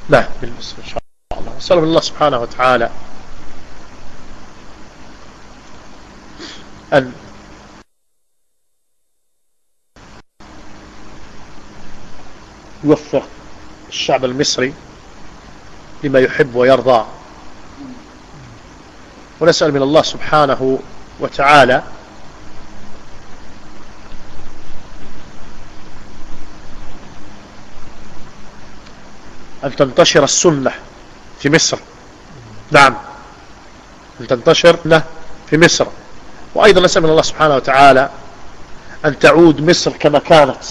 لا بالمصر إن شاء الله. نسأل الله سبحانه وتعالى أن يوفق الشعب المصري لما يحب ويرضى، ونسأل من الله سبحانه وتعالى أن تنتشر السنة في مصر. نعم، أن تنتشر في مصر. وأيضا نسأل من الله سبحانه وتعالى أن تعود مصر كما كانت.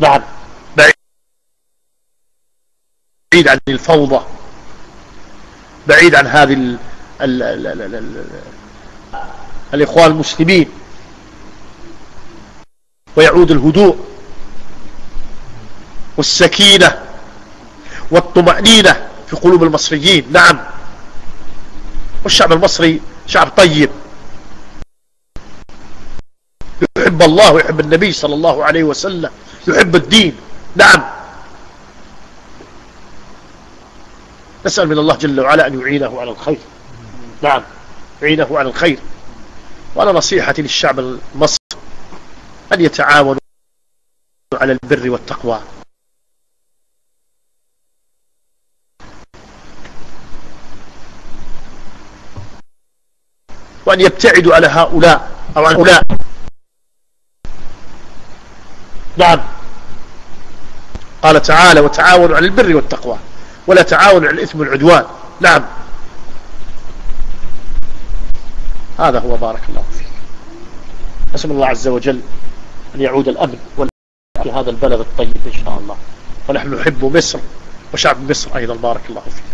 نعم، بعيد عن الفوضى، بعيد عن هذه الإخوان المسلمين، ويعود الهدوء والسكينة والطمأنينة في قلوب المصريين. نعم، والشعب المصري شعب طيب يحب الله ويحب النبي صلى الله عليه وسلم، يحب الدين. نعم، نسأل من الله جل وعلا أن يعينه على الخير. نعم، يعينه على الخير. وأنا نصيحتي للشعب المصري أن يتعاونوا على البر والتقوى، وأن يبتعدوا على هؤلاء أو عن هؤلاء. نعم، قال تعالى: وتعاونوا على البر والتقوى ولا تعاونوا على الإثم والعدوان. نعم، هذا هو. بارك الله فيك. أسأل الله عز وجل أن يعود الأمن في هذا البلد الطيب إن شاء الله، ونحن نحب مصر وشعب مصر أيضا. بارك الله فيك.